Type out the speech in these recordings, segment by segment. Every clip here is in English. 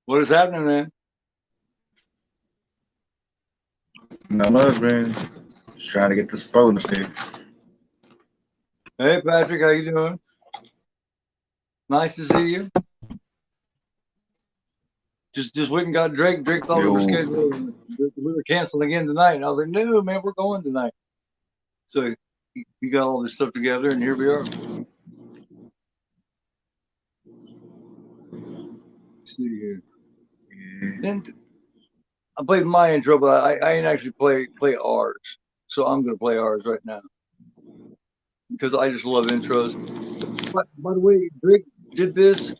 What is happening, man? Not much, man. Just trying to get this phone to see. Hey, Patrick, how you doing? Nice to see you. Just went and got Drake. Drake thought we were Yo, scheduled. We were canceling again tonight. And I was like, no, man, we're going tonight. So he got all this stuff together, and here we are. Let's see here. Then I played my intro, but I didn't actually play ours. So I'm going to play ours right now because I just love intros. But by the way, Drake did this.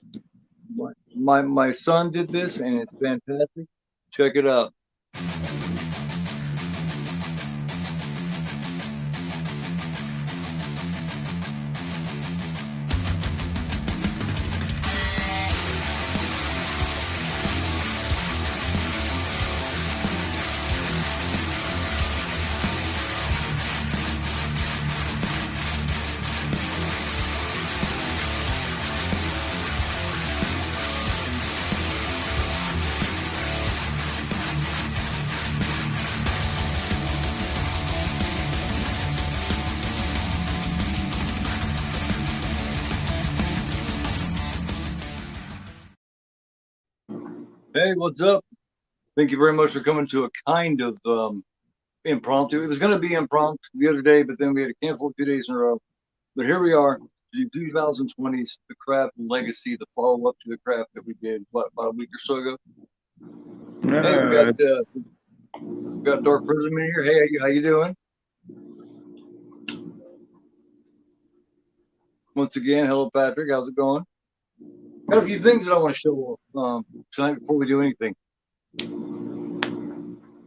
My son did this, and it's fantastic. Check it out. Hey, what's up? Thank you very much for coming to a kind of impromptu. It was going to be impromptu the other day, but then we had to cancel 2 days in a row. But here we are, the 2020s, the craft legacy, the follow up to the craft that we did about a week or so ago. Hey, we got Dark Prism in here. Hey, how you doing? Once again, hello Patrick. How's it going? Got a few things that I want to show tonight before we do anything.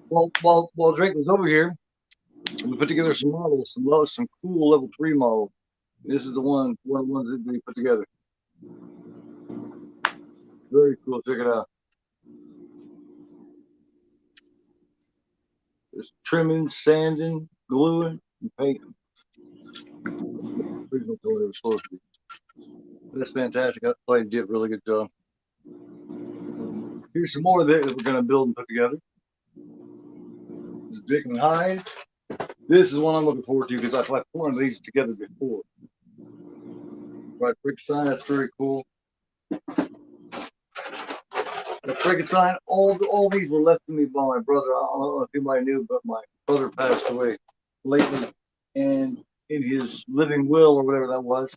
While Drake was over here, we put together some models, some cool level 3 models. This is one of the ones that we put together. Very cool. Check it out. There's trimming, sanding, gluing, and painting. Original color it was supposed to be. That's fantastic. I thought you did a really good job. Here's some more that we're going to build and put together. This is Dick and Hyde. This is one I'm looking forward to because I've put one of these together before. Right, brick sign. That's very cool. The brick sign. All these were left to me by my brother. I don't know if anybody knew, but my brother passed away lately, and in his living will or whatever that was,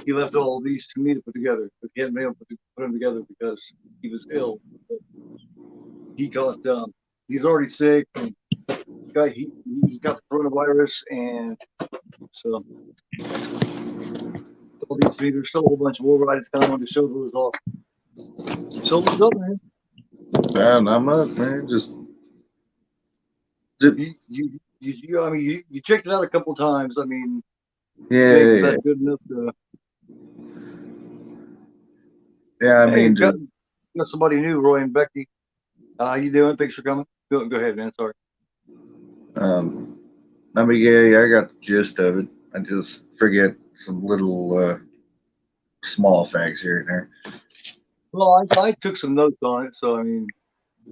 he left all these to me to put together. But he hadn't been able to put them together because he was ill. He got he's already sick. And he got the coronavirus, and so all these things. There's still a whole bunch more, but I just kind of wanted to show those off. So what's up, man? not much, man. Just I mean, you checked it out a couple times. I mean, yeah. that's good enough to. Yeah, I Hey, mean, got, just got somebody new, Roy and Becky. How you doing? Thanks for coming. Go ahead, man. Sorry. um, I mean, yeah, I got the gist of it. I just forget some little small facts here and there. Well, I took some notes on it, so I mean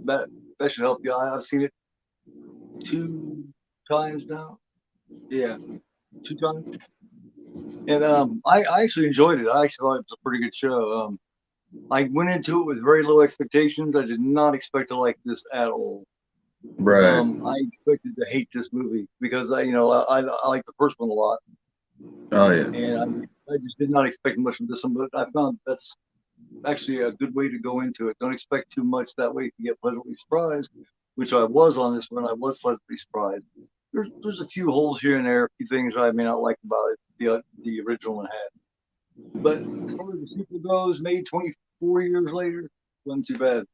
that should help you. I've seen it 2 times now. Yeah, 2 times. And I actually enjoyed it. I actually thought it was a pretty good show. I went into it with very low expectations. I did not expect to like this at all. Right. I expected to hate this movie because I like the first one a lot, Oh yeah. and I just did not expect much of this one. But I found that's actually a good way to go into it. Don't expect too much. That way you can get pleasantly surprised, which I was on this one. I was pleasantly surprised. There's a few holes here and there, a few things I may not like about it. The original one had, but as far as the sequel goes, made 24 years later, wasn't too bad.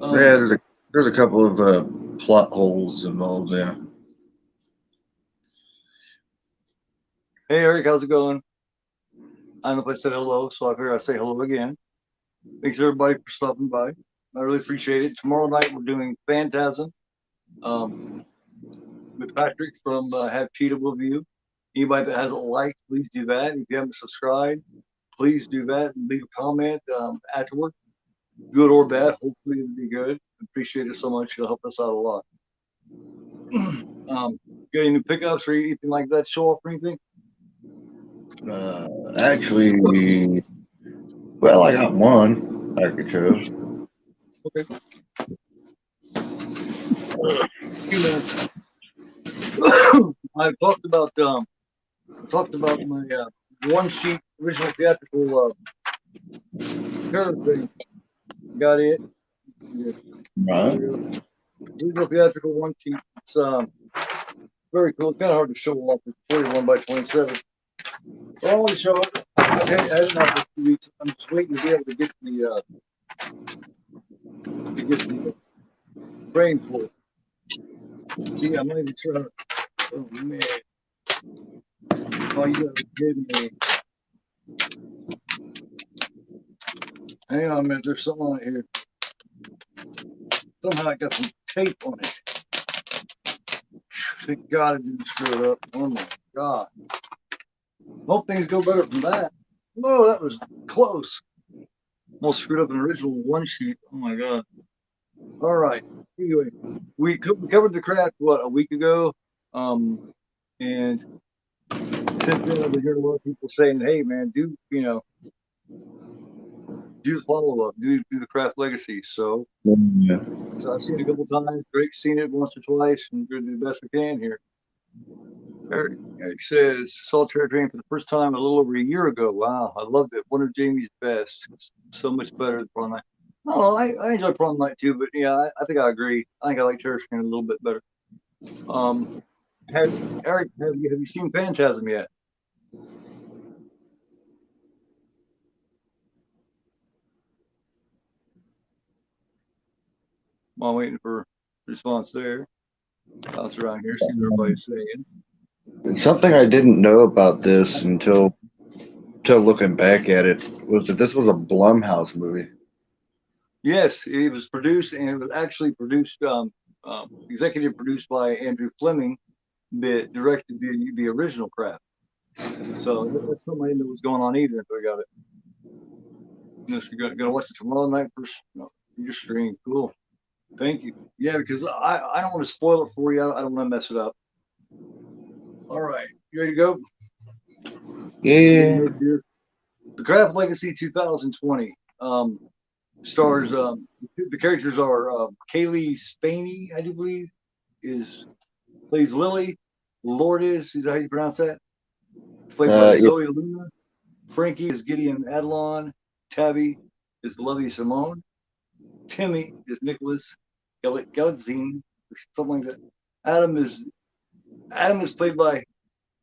Yeah, Um, there's a couple of plot holes involved. Yeah. hey Eric, how's it going? I don't know if I said hello, so I figure I say hello again. Thanks everybody for stopping by. I really appreciate it. Tomorrow night we're doing Phantasm with Patrick from Have Cheatable View. Anybody that hasn't liked, please do that. If you haven't subscribed, please do that and leave a comment afterward. good or bad. Hopefully it'll be good. Appreciate it so much. It'll help us out a lot. Got any new pickups or anything like that show off or anything? Actually, well, I got one I could show. Okay. You man. I talked about my one sheet original theatrical terror thing. Got it. Yeah, there Right. we go. Original theatrical one sheet. It's very cool. It's kind of hard to show off. It's 41 by 27. So I want to show it. I've had it now for 2 weeks. I'm just waiting to be able to get the frame for it. See, I'm not even sure how to. Oh man! Oh, you gotta be kidding me! Hang on a minute. There's something on it here. Somehow I got some tape on it. Thank God it didn't screw it up. Oh my God! Hope things go better from that. Whoa, that was close. Almost screwed up an original one sheet. Oh my God! All right. Anyway, we covered the craft what a week ago, and since then I've been hearing a lot of people saying, "Hey, man, do do the follow up, do the craft legacy." So, Yeah. I've seen it a couple times. Drake's seen it once or twice, and we're gonna do the best we can here. Eric says Solitary Dream for the first time a little over a year ago. Wow, I loved it. One of Jamie's best. It's so much better than Prom Night. Oh, I enjoy Prom Night too, but yeah, I think I agree. I think I like Terror Screen a little bit better. Eric, have you seen Phantasm yet? Well, I'm waiting for response there. Bounce around here, see what everybody's saying. Something I didn't know about this until looking back at it was that this was a Blumhouse movie. Yes, it was produced, and it was actually produced, executive produced by Andrew Fleming, that directed the original Craft. So that's something I didn't know was going on either until I got it. You're gonna watch it tomorrow night for your stream. Cool. Thank you. Yeah, because I don't want to spoil it for you. I don't want to mess it up. All right, you ready to go? Yeah. The Craft Legacy 2020 stars. The characters are Kaylee Spaney, I do believe, is plays Lily. Lourdes, is that how you pronounce that? Played by Yeah. Zoe Luna. Frankie is Gideon Adlon. Tabby is Lovey Simone. Timmy is Nicholas Galitzine, or something like that. Adam is played by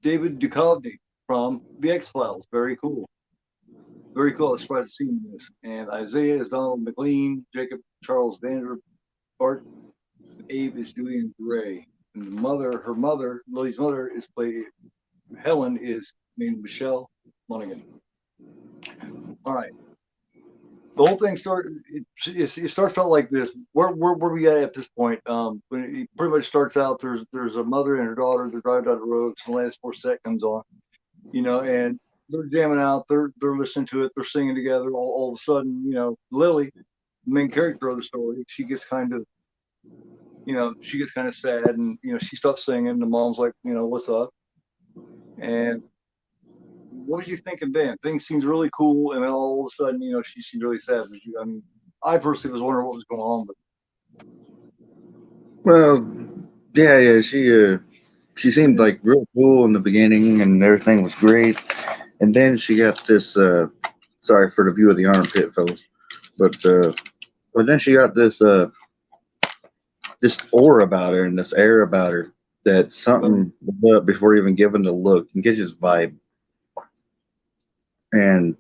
David Duchovny from The X Files. Very cool. Very cool. I was surprised to see him in this. And Isaiah is Donald McLean. Jacob Charles Vanderpart. Abe is Julian Gray. And her mother, Lily's mother, is played. Helen is named Michelle Monaghan. All right. The whole thing it starts out like this. Where we at this point? When it pretty much starts out, there's a mother and her daughter. They're driving down the road. So the last 4 set comes on, and they're jamming out. They're listening to it. They're singing together. All of a sudden, Lily, the main character of the story, she gets kind of sad, and she stops singing. The mom's like, what's up? And what did you think of Ben? Things seemed really cool, and then all of a sudden, she seemed really sad. I mean, I personally was wondering what was going on, but Well, yeah. She seemed like real cool in the beginning, and everything was great. And then she got this. Sorry for the view of the armpit, fellas, but then she got this aura about her and this air about her that something was up before even giving the look. You get his vibe. And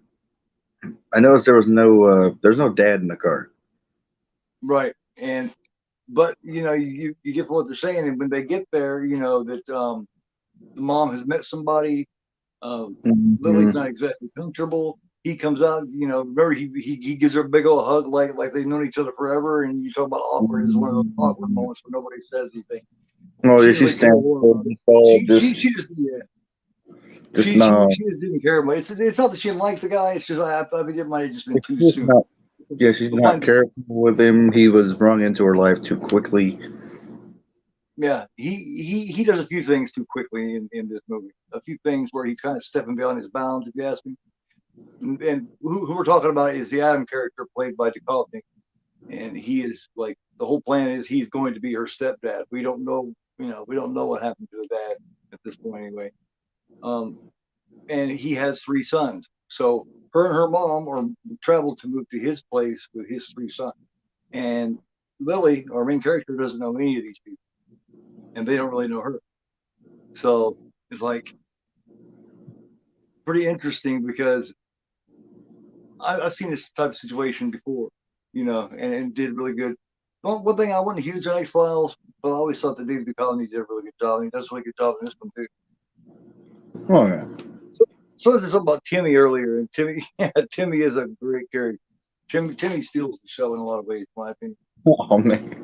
I noticed there's no dad in the car. right. But you get from what they're saying, and when they get there, that the mom has met somebody. Lily's Mm-hmm. not exactly comfortable. He comes out, remember he gives her a big old hug like they've known each other forever. And you talk about awkward is one of those awkward moments where nobody says anything. Oh, yeah, She's she like, yeah, stands what there, about it? just She just yeah. just no. She just didn't care about it. It's not that she didn't like the guy. It's just I think it might have just been It's too just soon. not. Yeah, she's You'll not find, careful with him. He was brung into her life too quickly. yeah, he does a few things too quickly in this movie. A few things where he's kind of stepping beyond his bounds, if you ask me. And who we're talking about is the Adam character played by Duchovny, and he is like the whole plan is he's going to be her stepdad. We don't know, we don't know what happened to the dad at this point anyway. Um, and he has three sons. So her and her mom are traveled to move to his place with his three sons. And Lily, our main character, doesn't know any of these people, and they don't really know her. So it's like pretty interesting because I've seen this type of situation before, and did really good. Well, one thing I wasn't huge on X Files, but I always thought that David Duchovny did a really good job, and he does a really good job in this one too. Oh yeah. So, so there's something about Timmy earlier, and Timmy, yeah, Timmy is a great character. Timmy steals the show in a lot of ways, in my opinion. Oh man.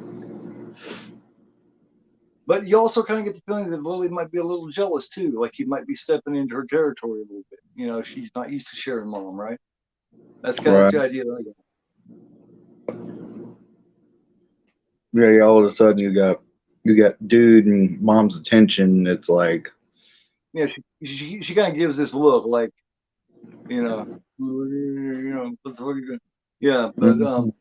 But you also kind of get the feeling that Lily might be a little jealous too, like he might be stepping into her territory a little bit. She's not used to sharing mom, right? That's kind of Right. the idea that I got. Yeah, yeah, all of a sudden you got dude and mom's attention. It's like, Yeah, she kind of gives this look like, what the fuck are you doing? Yeah, but mhm.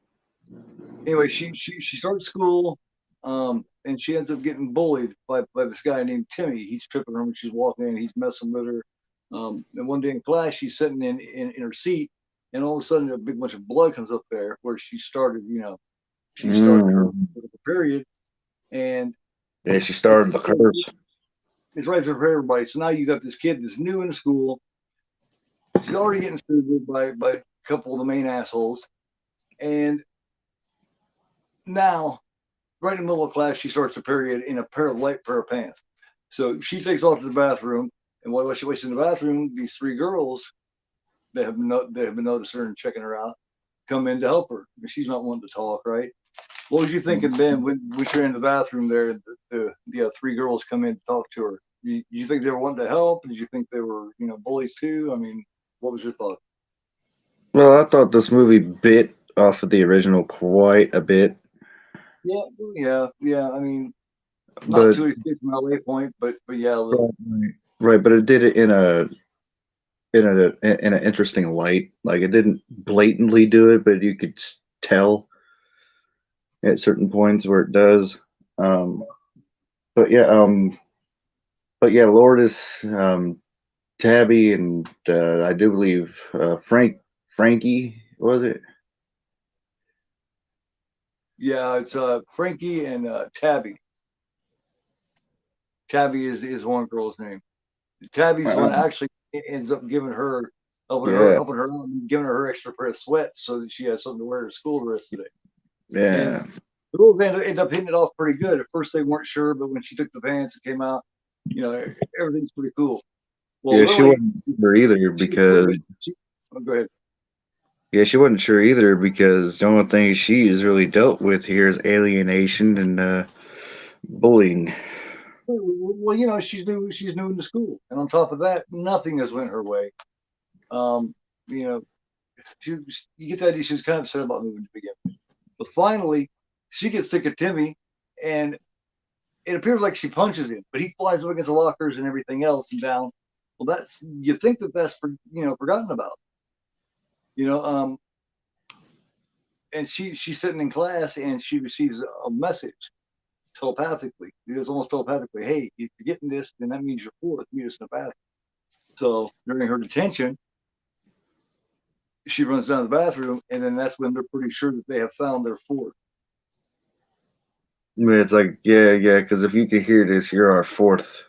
anyway, she starts school, and she ends up getting bullied by this guy named Timmy. He's tripping her when she's walking in. He's messing with her. And one day in class, she's sitting in her seat, and all of a sudden, a big bunch of blood comes up there where she started her Mhm. period, and Yeah, she it's started the curse. it's right there for everybody. So now you got this kid that's new in school. She's already getting screwed by a couple of the main assholes, and now right in the middle of class, she starts her period in a light pair of pants. So she takes off to the bathroom, and while she waits in the bathroom, these three girls that have been noticing her and checking her out come in to help her. She's not wanting to talk, right? What was you thinking, Ben, when you're in the bathroom there? Three girls come in to talk to her. You think they were wanting to help? Did you think they were, bullies too? I mean, what was your thought? Well, I thought this movie bit off of the original quite a bit, Yeah, yeah. I mean, not but to escape from LA Point, but yeah, a little. right, right, but it did it in an interesting light. Like it didn't blatantly do it, but you could tell at certain points where it does. Um, but yeah, Lourdes, Tabby, and I do believe Frankie was it? Yeah, it's Frankie and Tabby. Tabby is one girl's name. Tabby's the one actually ends up Yeah, helping her out, and giving her extra pair of sweats so that she has something to wear to school the rest of the day. And yeah, the girls end up hitting it off pretty good. At first they weren't sure, but when she took the pants and came out, everything's pretty cool. Well, yeah. She Lily, wasn't sure either she gets a little because bit. Go ahead. she wasn't sure either because the only thing she has really dealt with here is alienation and bullying. Well, she's new into school, and on top of that, nothing has went her way. Um, you know, you get the idea she was kind of upset about moving to begin with. But finally, she gets sick of Timmy, and it appears like she punches him, but he flies up against the lockers and everything else and down. Well, you think that's forgotten about, you know. And she's sitting in class and she receives a message telepathically. It was almost telepathically. Hey, if you're getting this, then that means you're fourth. Meet us in the bathroom. So during her detention, she runs down to the bathroom, and then that's when they're pretty sure that they have found their fourth. I mean, it's like, yeah, yeah, because if you could hear this, you're our fourth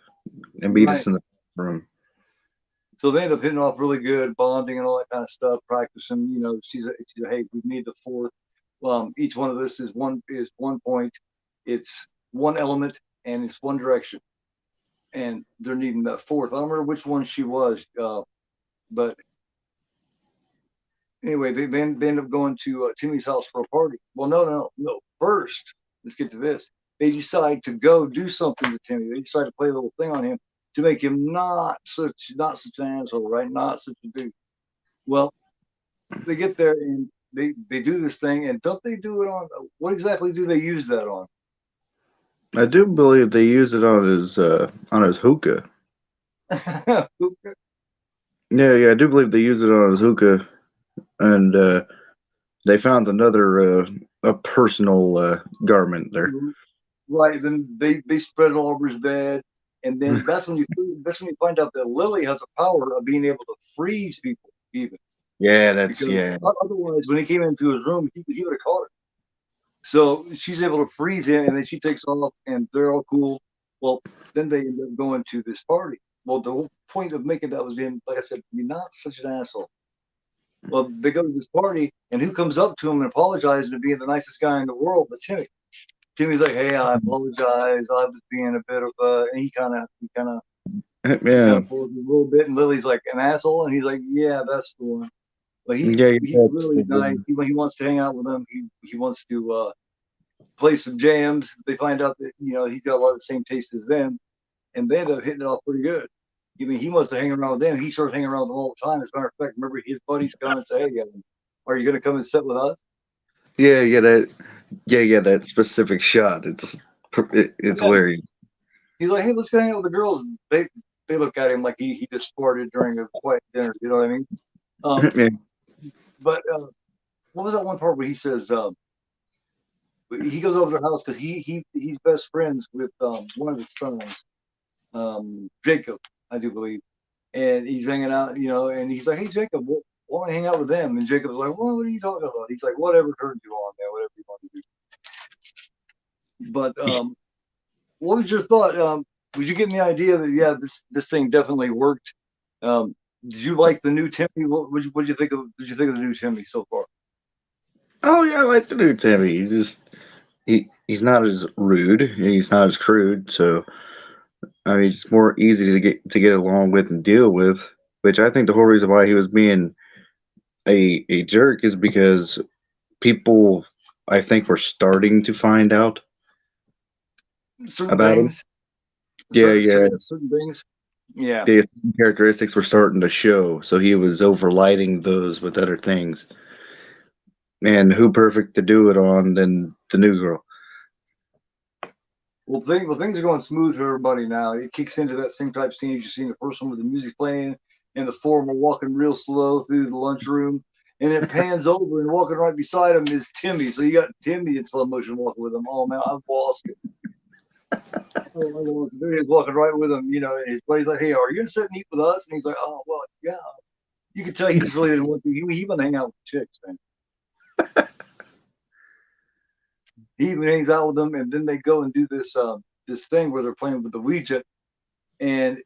and meet Right. us in the room. So they end up hitting off really good, bonding and all that kind of stuff, practicing. She's a, hey, we need the fourth. Each one of us is one point. It's one element and it's one direction, and they're needing that fourth. I don't remember which one she was, but anyway, they end up going to Timmy's house for a party. Well, no. First, let's get to this. They decide to go do something to Timmy. They decide to play a little thing on him to make him not such an asshole, right? Not such a dude. Well, they get there and they do this thing, and don't they do it on? What exactly do they use that on? I do believe they use it on his hookah. Yeah, yeah, I do believe they use it on his hookah, and they found another a personal garment there. Right, then they spread it all over his bed, and then that's when you find out that Lily has a power of being able to freeze people, even Yeah, that's because yeah. otherwise, when he came into his room, he would have caught her. So she's able to freeze him, and then she takes off, and they're all cool. Well, then they end up going to this party. Well, the whole point of making that was being, like I said, be not such an asshole. Well, they go to this party, and who comes up to him and apologizes to being the nicest guy in the world? But Timmy. Timmy's like, "Hey, I apologize. I was being a bit of a," and he kind Yeah, of pulls a little bit, and Lily's like an asshole, and he's like, "Yeah, that's the one." But yeah, yeah, he's that's really nice. He wants to hang out with them. He wants to play some jams. They find out that he's got a lot of the same taste as them, and they end up hitting it off pretty good. I mean, he wants to hang around with them. He starts hanging around with them all the time. As a matter of fact, remember his buddies come and say, "Hey, are you going to come and sit with us?" yeah, yeah, that specific shot. It's Yeah. hilarious. He's like, "Hey, let's go hang out with the girls." They look at him like he just farted during a quiet dinner. You know what I mean? Um, Yeah, but what was that one part where he says he goes over to their house because he's best friends with one of his sons, Jacob, I do believe, and he's hanging out, and he's like, "Hey, Jacob, why don't I hang out with them?" And Jacob's like, "Well, what are you talking about?" He's like, "Whatever turns you on, man, whatever you want to do." But what was your thought? Was you getting the idea that this thing definitely worked? Did you like the new Timmy? What did you think of? Did you think of the new Timmy so far? oh yeah, I like the new Timmy. He's not as rude. He's not as crude. So I mean, it's more easy to get along with and deal with. Which I think the whole reason why he was being a jerk is because people I think were starting to find out Certain about him. things, Yeah, yeah. certain things. Yeah. The characteristics were starting to show, so he was overlighting those with other things. And who perfect to do it on than the new girl? Things are going smooth for everybody now. It kicks into that same type scene as you see in the first one with the music playing and the four are walking real slow through the lunchroom. And it pans over and walking right beside him is Timmy. So you got Timmy in slow motion walking with him. Oh man, I've lost it. Oh, he's walking right with him, and his buddy's like, "Hey, are you gonna sit and eat with us?" And he's like, "Oh well, yeah." You could tell he just really didn't want to. He even hang out with chicks, man. He even hangs out with them, and then they go and do this thing where they're playing with the Ouija, and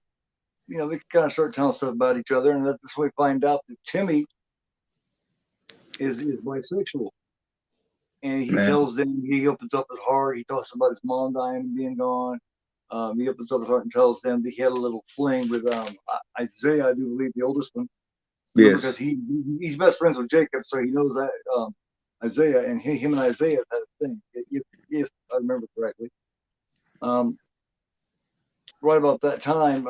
they kind of start telling stuff about each other, and that's when we find out that Timmy is bisexual, and he Man, tells them he opens up his heart. He talks about his mom dying and being gone. He opens up his heart and tells them that he had a little fling with Isaiah, I do believe, the oldest one. Remember, yes, because he's best friends with Jacob, so he knows that Isaiah and him and Isaiah had a thing, if I remember correctly. Um, right about that time,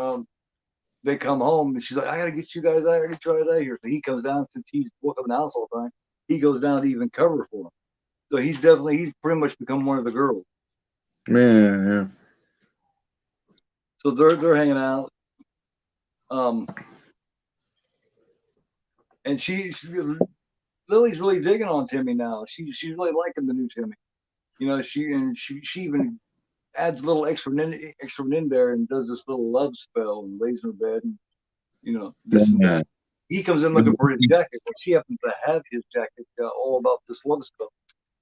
they come home and she's like, "I gotta get you guys out, I gotta get you guys out of here." So he comes down since he's woke up in the house all the time. He goes down to even cover for him. So he's pretty much become one of the girls. man, yeah. So they're hanging out. Um, and Lily's really digging on Timmy now. She's really liking the new Timmy. She even adds a little extra in there and does this little love spell and lays in her bed and this and Man, that. He comes in looking for his jacket. Well, she happens to have his jacket all about this love spell.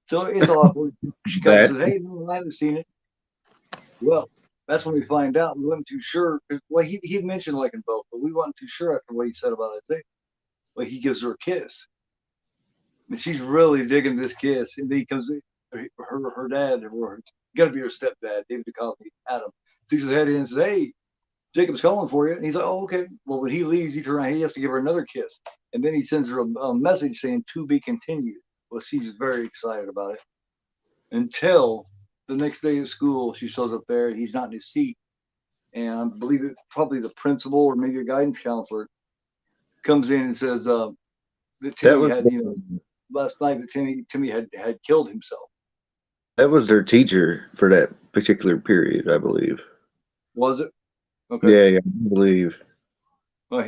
So it's awkward. She comes that and says, "Hey, no, I haven't seen it." Well, that's when we find out. We weren't too sure. Well, he mentioned liking both, but we weren't too sure after what he said about it. Well, he gives her a kiss, and she's really digging this kiss. And then he comes, her dad, or got to be her stepdad, David DeCoffey, Adam, sticks his head in and says, "Hey, Jacob's calling for you." And he's like, "Oh, okay." Well, when he leaves, he has to give her another kiss. And then he sends her a message saying, "To be continued." Well, she's very excited about it until the next day of school. She shows up there. He's not in his seat. And I believe it's probably the principal or maybe a guidance counselor comes in and says that that Timmy was had, last night that Timmy had killed himself. That was their teacher for that particular period, I believe. Was it? Okay. Yeah, I believe. Well,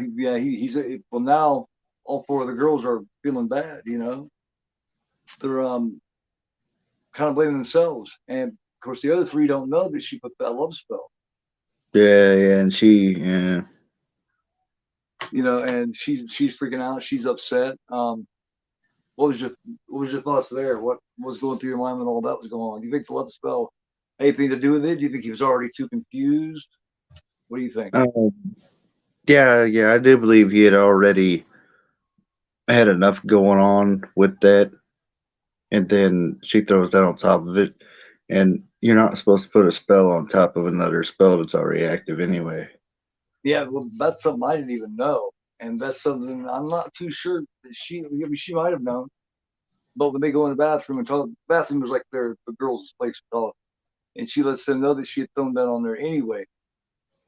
well now all four of the girls are feeling bad. They're kind of blaming themselves, and of course the other three don't know that she put that love spell. Yeah, and yeah. And she's freaking out. She's upset. What was your thoughts there? What was going through your mind when all that was going on? Do you think the love spell had anything to do with it? Do you think he was already too confused? What do you think? Um, yeah, I do believe he had already had enough going on with that, and then she throws that on top of it, and you're not supposed to put a spell on top of another spell that's already active anyway. Yeah, well, that's something I didn't even know, and that's something I'm not too sure that she might have known. But when they go in the bathroom and talk, the bathroom was like the girls' place to talk, and she lets them know that she had thrown that on there anyway.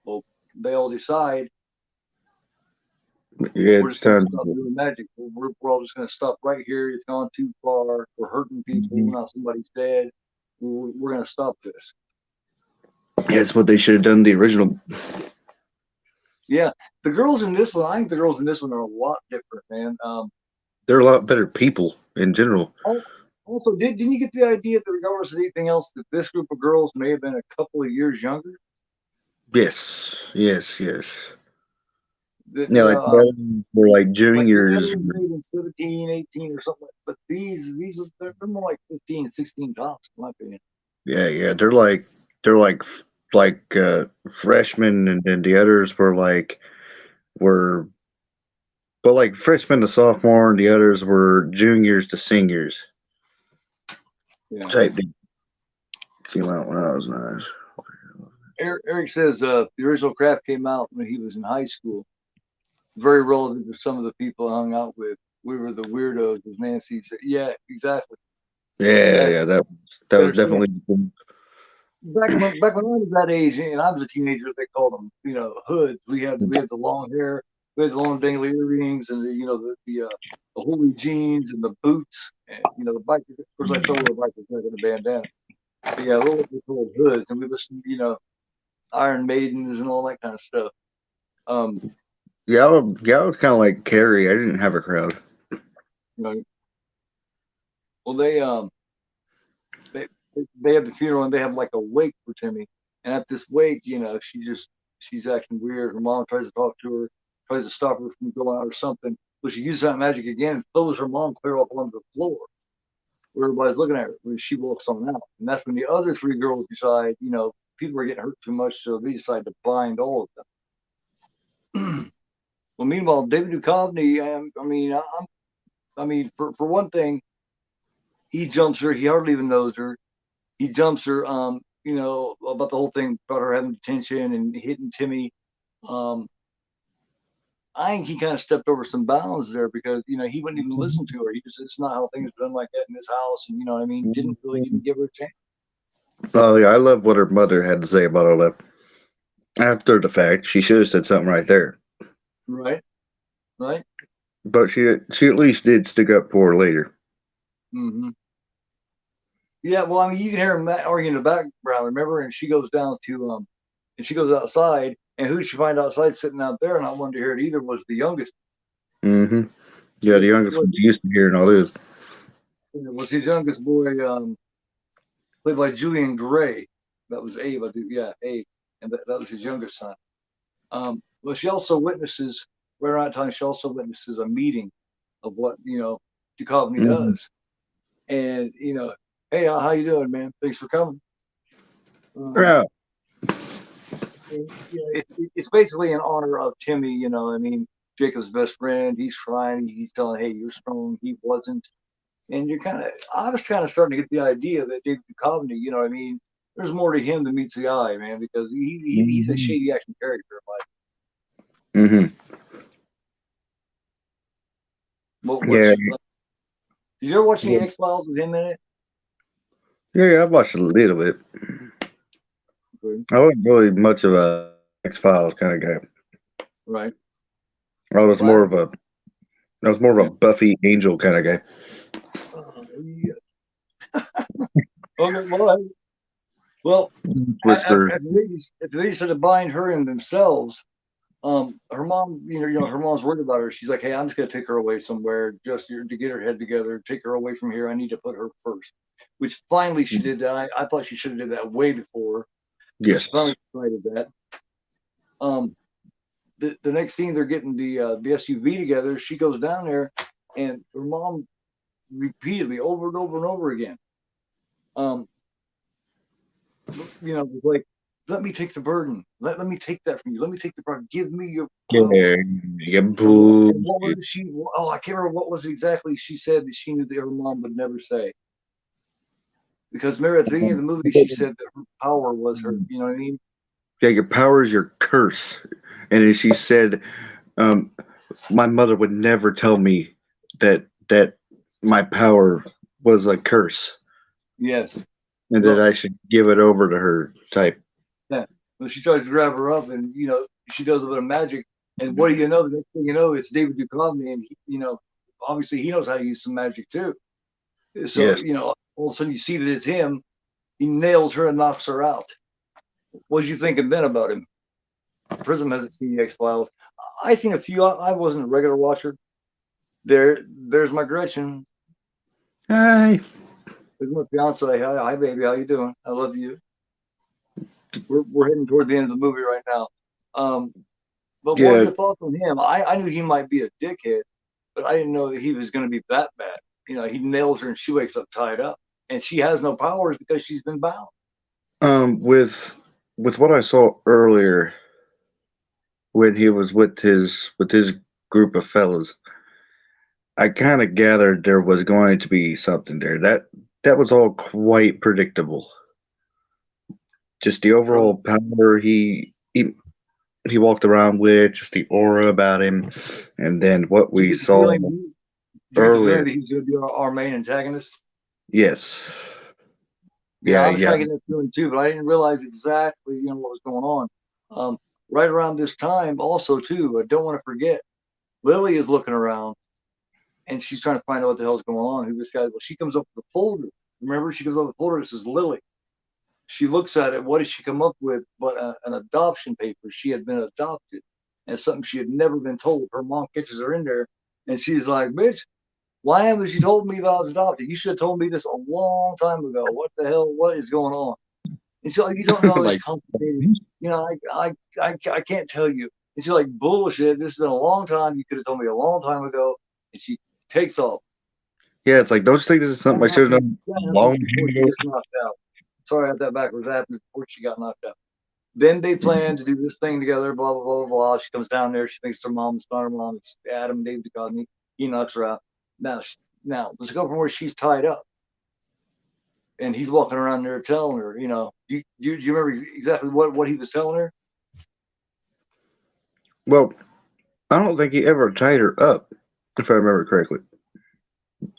Well, they all decide Yeah, we're it's just going to time stop to. doing magic. We're all just going to stop right here. It's gone too far. We're hurting people. Mhm. Now somebody's dead. We're going to stop this. Yeah, it's what they should have done in the original. Yeah, the girls in this one, I think the girls in this one are a lot different, man. They're a lot better people in general. Also, didn't you get the idea that regardless of anything else, that this group of girls may have been a couple of years younger? Yes. That Yeah, like the others were like the juniors. others may have been 17, 18 or something, but these they're more like 15, 16 tops, in my opinion. Yeah, they're like freshmen, and then the others were but like freshmen to sophomore, and the others were juniors to seniors Yeah. type deal. Came out when I was nice. Eric says the original Craft came out when he was in high school. Very relevant to some of the people I hung out with. We were the weirdos, as Nancy said. Yeah, exactly. Yeah, Exactly. that was Better say definitely. back when I was that age and I was a teenager, they called them, hoods. We had the long hair, we had the long dangly earrings, and the holy jeans and the boots, and the bike. Of course, I still wear a biker tag and a bandana. But yeah, we called hoods, and we listened, Iron Maidens and all that kind of stuff. Um, Yeah, I was kind of like Carrie. I didn't have a crowd. you know, well, they they have the funeral and they have like a wake for Timmy, and at this wake, she's acting weird. Her mom tries to talk to her, tries to stop her from going out or something, but she uses that magic again and throws her mom clear up onto the floor where everybody's looking at her when she walks on out, and that's when the other three girls decide, people are getting hurt too much, so they decide to bind all of them. Well, meanwhile, David Duchovny, for one thing, he jumps her. He hardly even knows her. He jumps her. About the whole thing about her having detention and hitting Timmy. Um, I think he kind of stepped over some bounds there because he wouldn't even listen to her. He just it's not how things are done like that in his house, and you know what I mean. Didn't really even give her a chance. Oh yeah, I love what her mother had to say about all that. After the fact, she should have said something right there. Right, right. But she at least did stick up for her later. Mm-hmm. Yeah, well, I mean, you can hear him arguing in the background, remember? And she goes down to and she goes outside, and who did she find outside sitting out there? And I wanted to hear it either was the youngest. Mm-hmm. Yeah, the youngest Was, one's used to hearing all this. was his youngest boy played by Julian Gray. That was Abe, I do. Yeah, Abe, and that was his youngest son. Well, she also witnesses right around that time. She also witnesses a meeting of what Duchovny Mm-hmm. does, and hey, how you doing, man? Thanks for coming. Um, Yeah. and, it's basically in honor of Timmy. I mean, Jacob's best friend. He's crying. He's telling, "Hey, you're strong." He wasn't, and I was kind of starting to get the idea that David Duchovny. I mean, there's more to him than meets the eye, man, because he's a Mm-hmm. shady action character. Mm-hmm. Yeah, Did you ever watch any yeah, X Files with him in it? yeah. I've watched a little bit. Good. I wasn't really much of a X Files kind of guy. Right. I was Well, more of a I was more of yeah. a Buffy Angel kind of guy. Yeah. Okay, well, Whisper. if they decided to bind her in themselves, her mom, her mom's worried about her. She's like, hey, I'm just gonna take her away somewhere, just to get her head together, take her away from here. I need to put her first. Which finally she did that. I thought she should have did that way before, but Yes. she finally decided that. Um, the next scene, they're getting the SUV together. She goes down there, and her mom repeatedly, over and over and over again, um, was like, let me take the burden. Let me take that from you. Let me take the burden. Give me your power. Yeah. Yeah. And what was Bullshit. it she? Oh, I can't remember what was it exactly she said that she knew that her mom would never say. Because remember at the beginning of the movie, she said that her power was her. You know what I mean? Yeah, your power is your curse. And then she said, um, my mother would never tell me that my power was a curse Yes. and that Well, I should give it over to her type. yeah. Well, she tries to grab her up, and she does a bit of magic. And what do you know? The next thing you know, it's David Duchovny, and obviously he knows how to use some magic too. So Yes. all of a sudden you see that it's him. He nails her and knocks her out. What did you think then about him? Prism hasn't seen the X Files. I seen a few. I wasn't a regular watcher. There's my Gretchen. Hi. There's my fiance. Hi, baby. How you doing? I love you. We're heading toward the end of the movie right now. Um, but what are Yeah. your thoughts on him? I knew he might be a dickhead, but I didn't know that he was going to be that bad. He nails her and she wakes up tied up, and she has no powers because she's been bound. With what I saw earlier when he was with his group of fellas, I kind of gathered there was going to be something there. That was all quite predictable. Just the Really? overall power he walked around with, just the aura about him, and then what Did you we get the saw feeling? Did you get the feeling earlier. that he's going to be our main antagonist? Yes. Yeah, Yeah, I was yeah. kind of getting that feeling too, but I didn't realize exactly, what was going on. Right around this time, also too, I don't want to forget, Lily is looking around and she's trying to find out what the hell's going on. Who this guy? Well, she comes up with a folder. Remember, she comes up with a folder. This is Lily. She looks at it. What did she come up with? But an adoption paper. She had been adopted, and something she had never been told. Her mom catches her in there, and she's like, "Bitch, why haven't you told me that I was adopted? You should have told me this a long time ago. What the hell? What is going on?" And she's like, "You don't know. It's Like, complicated. I can't tell you." And she's like, "Bullshit. This has been a long time. You could have told me a long time ago." And she takes off. yeah, it's like, don't you think this is something I should have done That long happens before time she ago? gets knocked out. Sorry, I had that backwards. That happens before she got knocked out. Then they plan to do this thing together. Blah blah blah blah. She comes down there. She thinks her mom. It's not her mom. It's Adam. David Duchovny. He knocks her out. Now, let's go from where she's tied up, and he's walking around there telling her. Do you remember exactly what he was telling her? Well, I don't think he ever tied her up, if I remember correctly.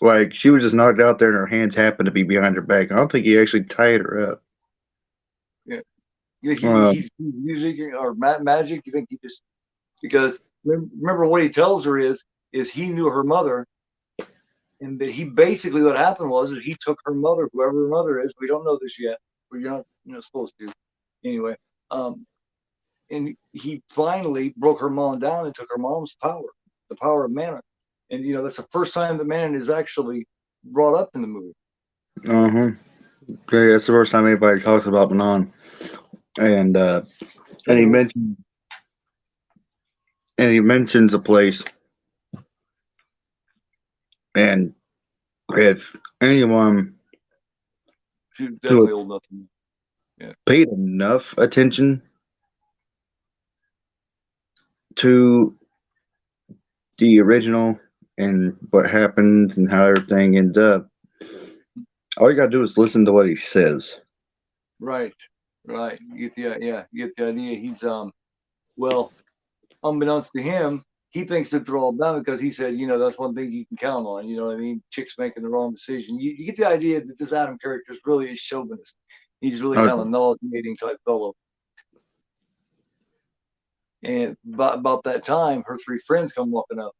Like, she was just knocked out there and her hands happened to be behind her back. I don't think he actually tied her up. Yeah, he's Um, music or magic. You think he just because remember what he tells her is he knew her mother, and that he basically what happened was that he took her mother, whoever her mother is. We don't know this yet, but you're not supposed to anyway. Um, and he finally broke her mom down and took her mom's power, the power of mana. And that's the first time that Manon is actually brought up in the movie. uh-huh. Yeah, that's the first time anybody talks about Manon. And and he Anyway, mentioned and he mentions a place, and if anyone she's who definitely old enough to. Yeah. paid enough attention to the original and what happens and how everything ends up, all you gotta do is listen to what he says. Right. Right. You get the yeah. You get the idea. He's well, unbeknownst to him, he thinks that they're all done because he said, that's one thing you can count on. You know what I mean? Chicks making the wrong decision. You get the idea that this Adam character is really a chauvinist. He's really kind of a Okay. nauseating type fellow. And about that time, her three friends come walking up.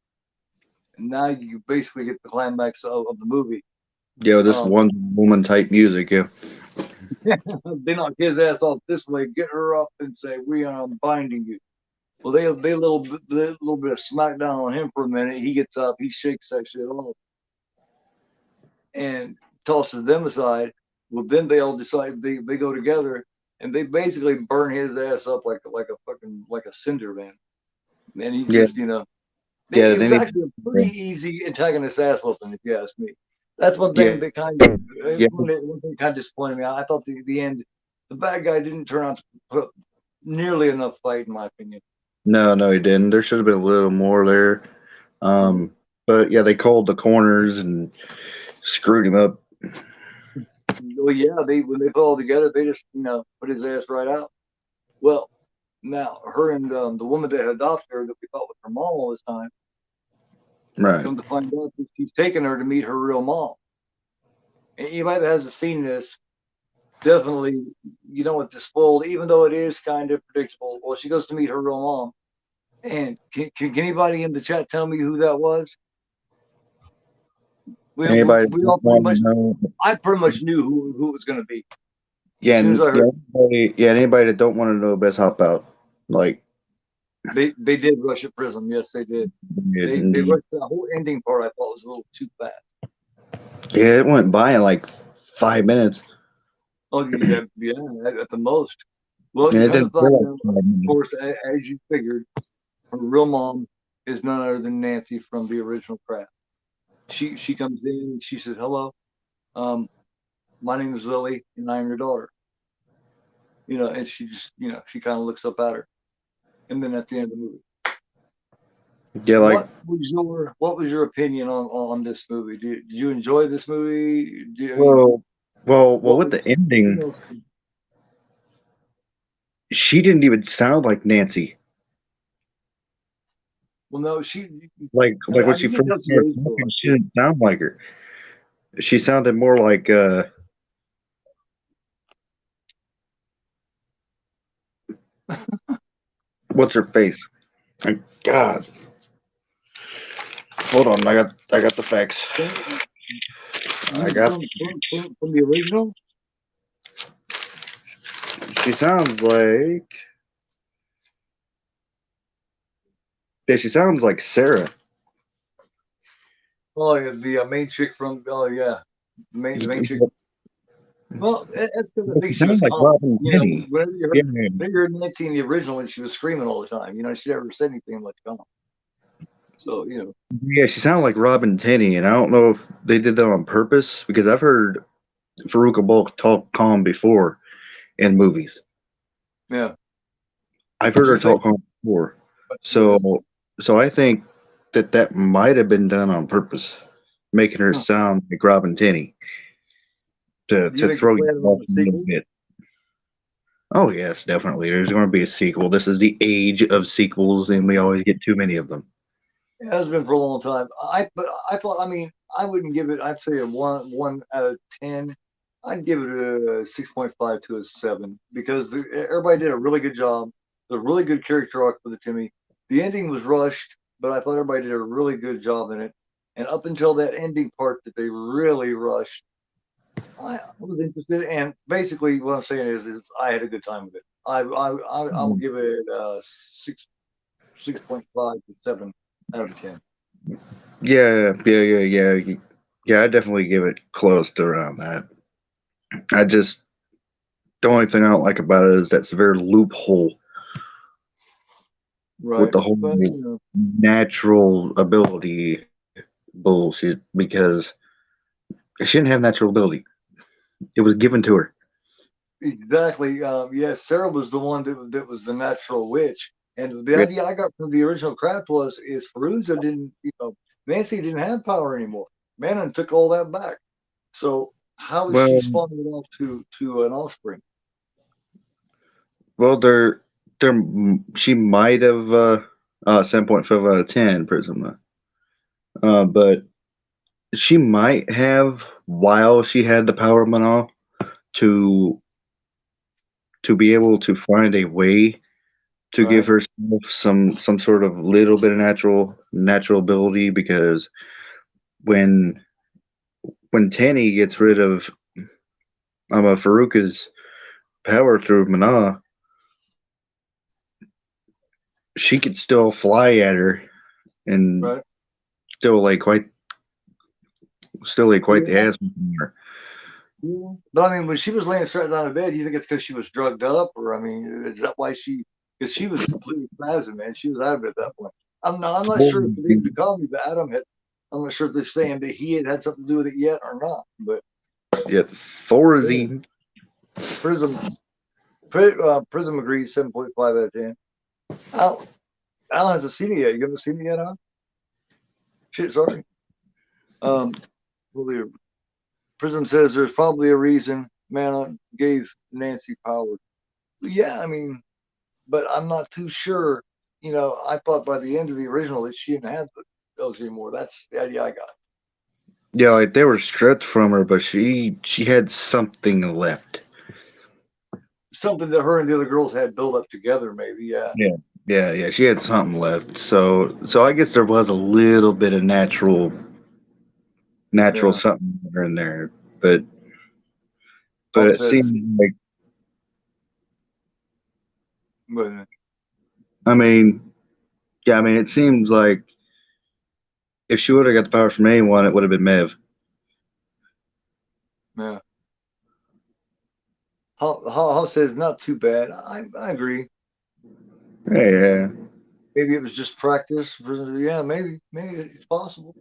And now you basically get the climax of the movie. Yeah, this Um, one woman type music. Yeah, they knock his ass off this way, get her up, and say, "We are binding you." Well, they little bit of smackdown on him for a minute. He gets up, he shakes that shit off, and tosses them aside. Well, then they all decide they go together, and they basically burn his ass up like a fucking like a cinder, man. And he yeah, just yeah. it was Then he, actually a pretty easy antagonist ass whooping, if you ask me. That's one yeah, thing that kind of yeah. one thing kind of disappointed me. I thought the end, the bad guy didn't turn out to put up nearly enough fight, in my opinion. No, no, he didn't. There should have been a little more there. Mm. But yeah, they called the corners and screwed him up. Well, yeah, they when they put all together, they just put his ass right out. Well, now her and the woman that adopted her that we thought was her mom all this time, Right. come to find out that she's taken her to meet her real mom. And anybody that hasn't seen this, definitely you don't want to spoil, even though it is kind of predictable. Well, she goes to meet her real mom, and can anybody in the chat tell me who that was? Anybody We that all pretty want to much, know? I pretty much knew who it was going to be as Yeah, soon as I yeah, heard. anybody that don't want to know, best hop out. Like, They did rush at Prism. Yes, they did. They indeed. rushed the whole ending part. I thought was a little too fast. Yeah, it went by in like 5 minutes, Oh yeah, yeah, at the most. Well, and you it come to didn't feel find like out, of 5 minutes. course, as you figured, her real mom is none other than Nancy from the original Craft. She comes in and she says, "Hello, um, my name is Lily, and I am your daughter." And she just she kind of looks up at her, and then that's the end of the movie. Yeah, like, What was your opinion on this movie? Did you enjoy this movie? well, well, What with the was what ending, else? she didn't even sound like Nancy. Well, no, Like when I she think first that's the started age though. talking, I she think. didn't sound like her. She sounded more like what's her face? Like, God, hold on, I got the facts. You I mean got. from the original? She sounds like. Yeah, she sounds like Sarah. Oh yeah, the main chick from yeah, the main chick. Well, that's because I think She she was sounds like calm. Robin Penny. Yeah, Whenever you heard Nancy in the original, and she was screaming all the time. She never said anything much calm. So yeah, she sounded like Robin Tenney, and I don't know if they did that on purpose because I've heard Faruka Bulk talk calm before in movies. yeah. I've heard You her think? talk calm before, Yeah. so I think that might have been done on purpose, making her Huh. sound like Robin Tenney to Do you think they're throw you planning off on a a little sequel? bit. Oh yes, definitely. There's going to be a sequel. This is the age of sequels, and we always get too many of them. It has been for a long time. But I thought. I mean, I wouldn't give it. I'd say a one out of 10. I'd give it a 6.5 to a 7 because everybody did a really good job. The really good character arc for the Timmy. The ending was rushed, but I thought everybody did a really good job in it. And up until that ending part that they really rushed, I was interested. And basically, what I'm saying is I had a good time with it. I will give it 6.5 to 7 out of 10. Yeah. I definitely give it close to around that. I just the only thing I don't like about it is that severe loophole with Right. the whole But natural ability bullshit because she didn't have natural ability. It was given to her. exactly. Yeah, Sarah was the one that was the natural witch. And the Yeah. idea I got from the original craft was is Feruza didn't, Nancy didn't have power anymore. Manon took all that back. So how is she Well, spawning it off to an offspring? well, there, she might have 7.5 out of 10, Prisma. But she might have while she had the power of Mana to be able to find a way to give Right. herself some sort of little bit of natural ability because when when Tanny gets rid of Faruka's power through Mana, she could still fly at her and Right. still lay quite the Yeah. ass on her. Yeah. But I mean, when she was laying straight down in bed, do you think it's because she was drugged up, or I mean, is that why she? Because she was completely spazzing, man. She was out of it at that point. I'm not sure if they even called me, but Adam had. I'm not sure if they're saying that he had something to do with it yet or not. But Yeah, yeah, Thorazine. Prism, Prism agrees 7.5 out of 10. Al, Al hasn't seen it yet. You haven't seen it yet, Al? Shit, sorry. Um, Prism says there's probably a reason Mana gave Nancy power. Yeah, I mean, but I'm not too sure. I thought by the end of the original that she didn't have those anymore. That's the idea I got. Yeah, like they were stripped from her, but she had something left. Something that her and the other girls had built up together, maybe. Yeah. Yeah, yeah. She had something left. So I guess there was a little bit of natural Yeah. something in there, but Paul it says, seemed like, but I mean, yeah, I mean, it seems like if she would have got the power from anyone, it would have been Mev. yeah. Hall says not too bad. I agree. Yeah, yeah. Maybe it was just practice. Yeah, maybe it's possible.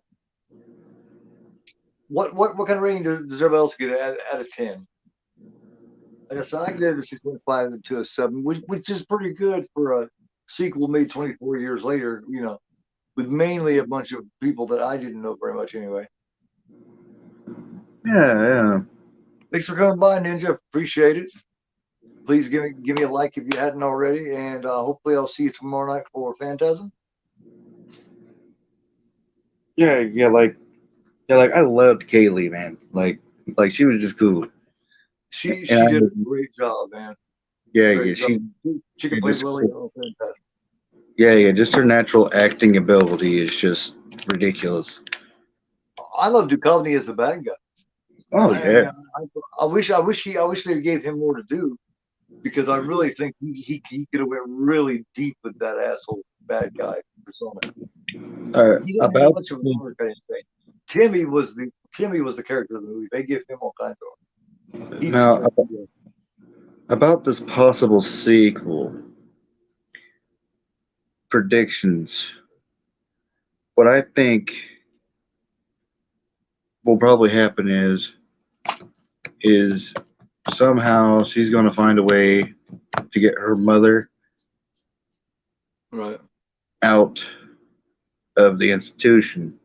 What kind of rating does everybody else get out of 10? Like I said, I gave it a 6.5 to a 7, which is pretty good for a sequel made 24 years later. With mainly a bunch of people that I didn't know very much anyway. Yeah, yeah. Thanks for coming by, Ninja. Appreciate it. Please give me a like if you hadn't already, and hopefully I'll see you tomorrow night for Phantasm. Like I loved Kaylee, man. Like she was just cool. And She did a great job, man. yeah, Great job. She can play just Lily. Oh, fantastic. just her natural acting ability is just ridiculous. I love Duchovny as the bad guy. Oh yeah, I wish they gave him more to do because I really think he could have went really deep with that asshole bad guy persona. He didn't have about much of an arc, I didn't think. Timmy was the character of the movie. They give him all kinds of. He just now went. about this possible sequel predictions. What I think will probably happen is somehow she's going to find a way to get her mother Right. out of the institution,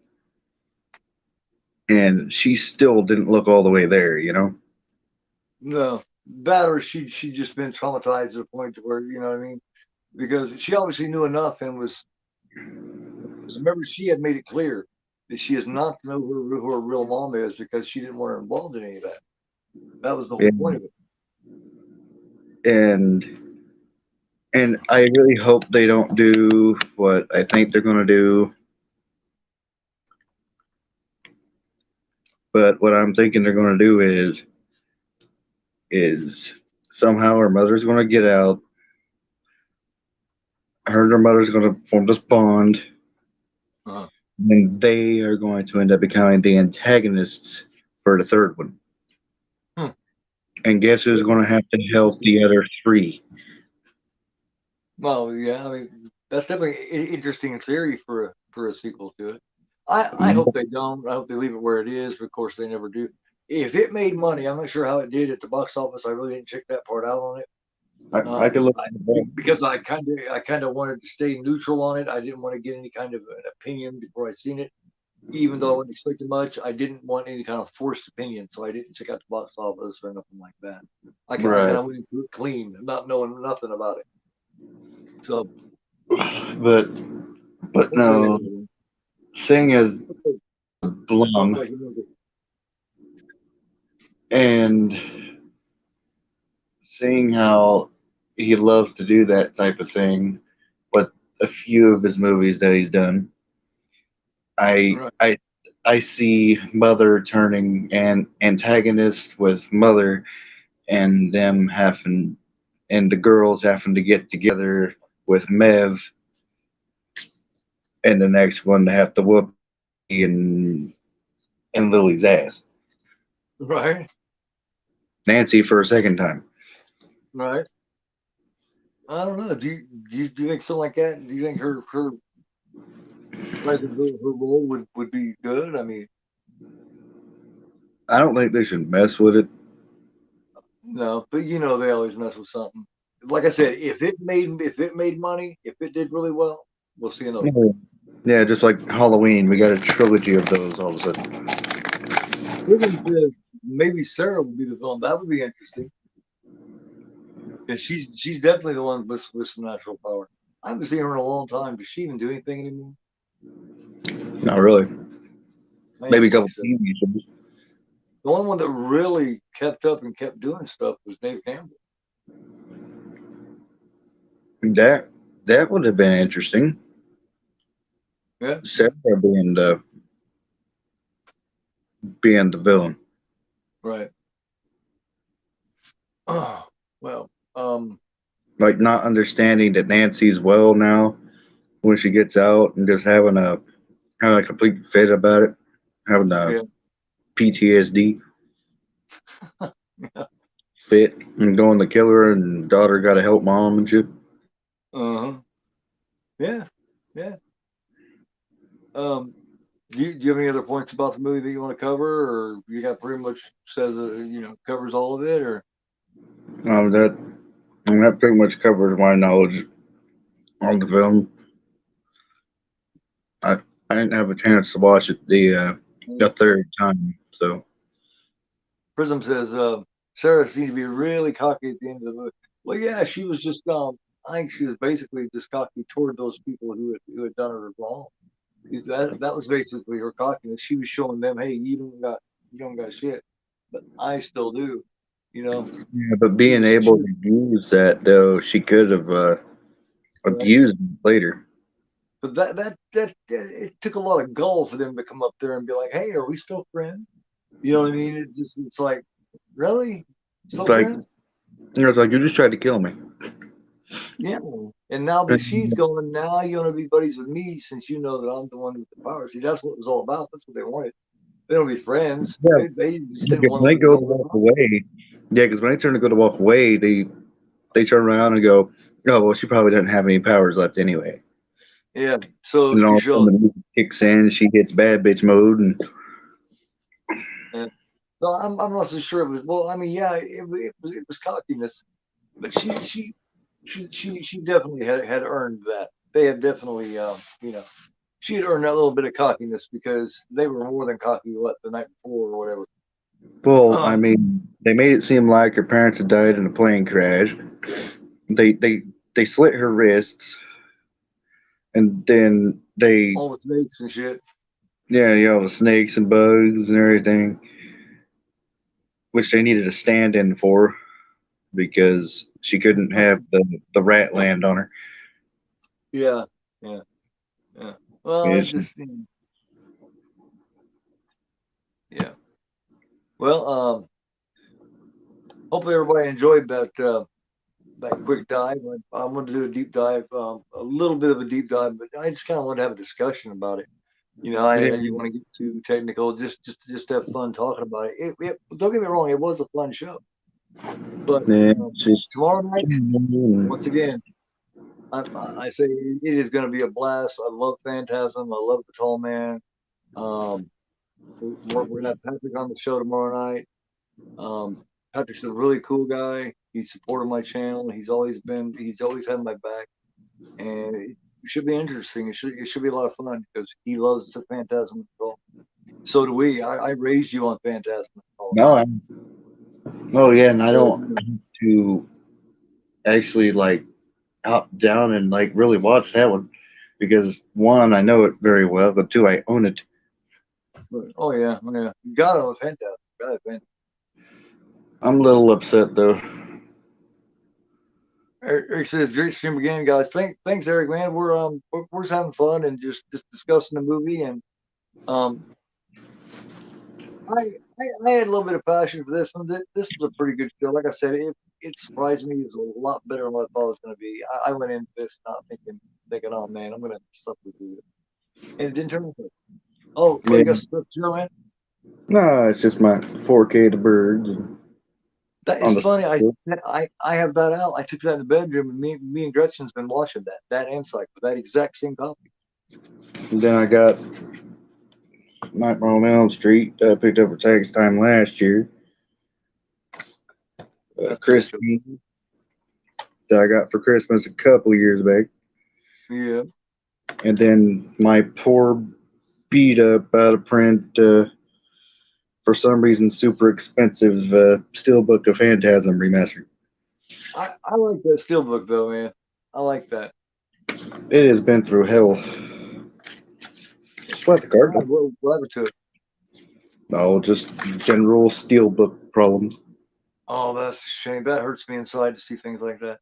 and she still didn't look all the way there. No, that or she just been traumatized to the point to where what I mean, because she obviously knew enough and was. Because remember, she had made it clear that she is not to know who her real mom is because she didn't want her involved in any of that. That was the whole point And of it. and and I really hope they don't do what I think they're going to do. But what I'm thinking they're going to do is somehow her mother's going to get out. Her and her mother's going to form this bond, Uh-huh. and they are going to end up becoming the antagonists for the third one. Hmm. And guess who's That's going to have to help the other three? well, yeah. I mean, that's definitely an interesting theory for a sequel to it. I hope they don't. I hope they leave it where it is. But of course, they never do. If it made money, I'm not sure how it did at the box office. I really didn't check that part out on it. I could look. Because I kind of wanted to stay neutral on it. I didn't want to get any kind of an opinion before I seen it. Even though I wasn't expecting much, I didn't want any kind of forced opinion, so I didn't check out the box office or nothing like that. I kind Right, of went into it clean, not knowing nothing about it. So but hopefully they no, do. seeing as Oh, Blum go ahead. and seeing how he loves to do that type of thing with a few of his movies that he's done, I Right. I I see Mother turning an antagonist with Mother, and them having, and the girls having to get together with Mev, and the next one to have to whoop and Lily's ass. Right, Nancy for a second time. right. I don't know. Do you think something like that? Do you think her present her role would be good? I mean, I don't think they should mess with it. no, but they always mess with something. Like I said, if it made money, if it did really well, we'll see another one. Yeah, just like Halloween, we got a trilogy of those all of a sudden. Prism says maybe Sarah will be the villain. That would be interesting because she's definitely the one with some natural power. I haven't seen her in a long time. Does she even do anything anymore? Not really. I Maybe didn't a think couple so. TV shows. The only one that really kept up and kept doing stuff was Dave Campbell. That that would have been interesting. Yeah, Sarah being the villain. right. Oh, well, Like not understanding that Nancy's well now when she gets out and just having a complete fit about it, having a yeah, PTSD fit and going to kill her and daughter got to help mom and shit. uh-huh, yeah, yeah. Um, do you have any other points about the movie that you want to cover, or you got pretty much says covers all of it, or That that pretty much covers my knowledge on the film. I I didn't have a chance to watch it the third time, so Prism says Sarah seemed to be really cocky at the end of the movie. Well, yeah, she was just I think she was basically just cocky toward those people who had done her wrong. That was basically her cockiness. She was showing them, hey, you don't got shit, but I still do. You know, yeah. But she being was she able was to use that though, she could have right. abused it later. But that it took a lot of gall for them to come up there and be like, hey, are we still friends? You know what I mean? It's like, really, It's still like friends? it's like you just tried to kill me. Yeah. And now that she's going, now you want to be buddies with me since you know that I'm the one with the power. See, that's what it was all about. That's what they wanted. They don't be friends. Yeah, They just didn't because want when to they let go go to of their walk power. away, yeah, because when they turn to go to walk away, they turn around and go, "Oh, well, she probably doesn't have any powers left anyway." Yeah. So And then to all of a sudden show, the music kicks in, she hits bad bitch mode, and yeah. So I'm not so sure it was. Well, I mean, yeah, it was cockiness, but she definitely had earned that. They had definitely, she had earned that little bit of cockiness because they were more than cocky what the night before or whatever. well, I Um, mean, they made it seem like her parents had died in a plane crash. They they they slit her wrists, and then all the snakes and shit. the snakes and bugs and everything, which they needed a stand-in for because she couldn't have the rat land on her. Yeah, yeah, yeah. Well, Yeah, it just, yeah. Well, hopefully everybody enjoyed that quick dive. I wanted to do a deep dive, a little bit of a deep dive, but I just kind of wanted to have a discussion about it. I yeah, didn't want to get too technical. Just have fun talking about it. Don't get me wrong, it was a fun show. But yeah. It's just tomorrow night, once again, I say it is going to be a blast. I love Phantasm. I love the Tall Man. Um, we're gonna have Patrick on the show tomorrow night. Um, Patrick's a really cool guy. He supported my channel. He's always had my back, and it should be interesting. It should be a lot of fun because he loves the Phantasm as well. So do we. I raised you on Phantasm. no, oh yeah, and I So, don't have to actually like out down and like really watch that one because one, I know it very well, but two, I own it. oh yeah, oh, yeah. You got it with Phantasm. Got it, Phantasm. I'm a little upset though. Eric says, "Great stream again, guys. Thanks, Eric, man. We're just having fun and just discussing the movie and um I had a little bit of passion for this one. This was a pretty good show. Like I said, it surprised me. It was a lot better than what I thought it was going to be. I went into this not thinking, oh man, I'm going to suffer through it, and it didn't turn out. Oh, Yeah. you got stuff, Joe, man. No, it's just my 4K the birds and That is on the funny. cycle. I have that out. I took that in the bedroom, and me and Gretchen's been watching that and Cycle, that exact same copy. And then I got Nightmare on Elm Street. Picked up for tax time last year. That's pretty cool. Crispy that I got for Christmas a couple years back. Yeah. And then my poor beat up out of print, for some reason, super expensive Steelbook of Phantasm remastered. I like that steelbook though, man. I like that. It has been through hell. Just let the card Why? go. What happened to it? No, just general Steelbook problems. Oh, that's a shame. That hurts me inside to see things like that.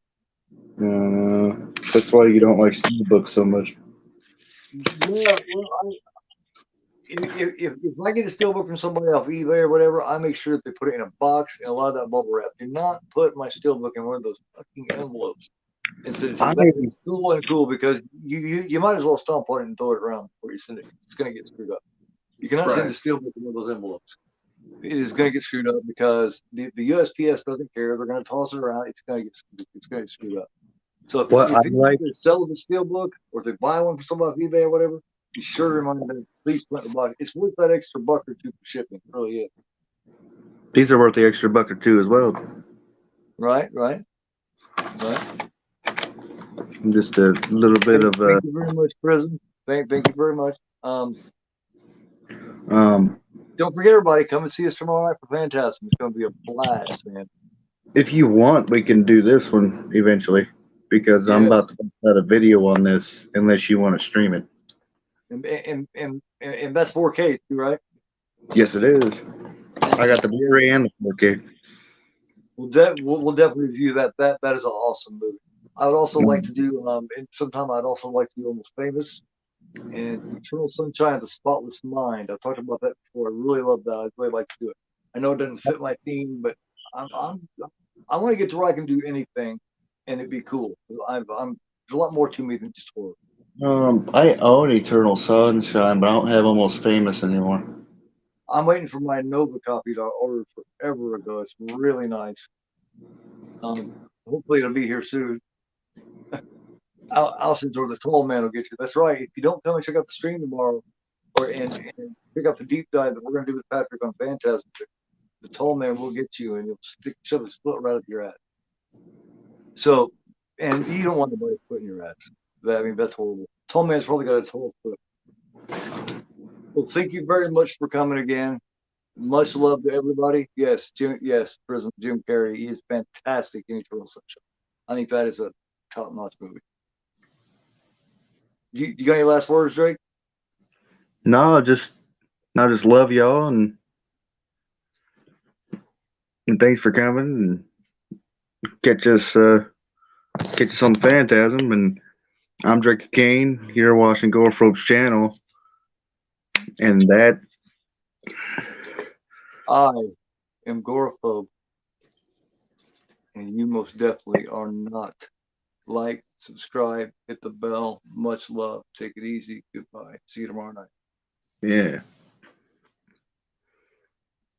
That's why you don't like Steelbook so much. Yeah, well, if I get a steelbook from somebody off eBay or whatever, I make sure that they put it in a box and a lot of that bubble wrap. Do not put my steelbook in one of those fucking envelopes instead of I just that. It's cool and cool because you might as well stomp on it and throw it around before you send it. It's going to get screwed up. You cannot send a right. steelbook in one of those envelopes. It is going to get screwed up because the USPS doesn't care. They're going to toss it around. It's going to get screwed up. So What I if like, anybody sells a steelbook or if they buy one from somebody off eBay or whatever, be sure to remind them please put in the box. It's worth that extra buck or two for shipping. It really is. these are worth the extra buck or two as well. Right, right, right. Just a little bit of Thank you very much, President. Thank you very much. um. Don't forget, everybody, come and see us tomorrow night for Phantasm. It's going to be a blast, man. If you want, we can do this one eventually because I'm about Yes, to put out a video on this. Unless you want to stream it. and that's 4K too, right? Yes, it is. I got the Blu-ray and the 4K. We'll definitely review that. That is an awesome movie. I would also like to do and sometime I'd also like to do Almost Famous and Eternal Sunshine of the Spotless Mind. I've talked about that before. I really love that. I'd really like to do it. I know it doesn't fit my theme, but I'm I want to get to where I can do anything and it'd be cool. I'm there's a lot more to me than just horror. I own Eternal Sunshine, but I don't have Almost Famous anymore. I'm waiting for my Nova copy that I ordered forever ago. It's really nice. Hopefully it'll be here soon. Allison's or the tall man will get you. That's right. If you don't come and check out the stream tomorrow, and pick up the deep dive that we're going to do with Patrick on Phantasm, the tall man will get you, and he'll shove his foot right up your ass. So, and you don't want anybody foot in your ass. I mean, that's horrible. Tall man's probably got a tall foot. Well, thank you very much for coming again. Much love to everybody. Yes, Prism Jim Carrey. He is fantastic in Eternal Sunshine. I think that is a top-notch movie. You got any last words, Drake? No, I just love y'all and thanks for coming and catch us on the Phantasm. And I'm DrakeAkain here watching Gorefrope's channel, and that I am Goraphobe, and you most definitely are not. Like, subscribe, hit the bell. Much love. Take it easy. Goodbye. See you tomorrow night. yeah.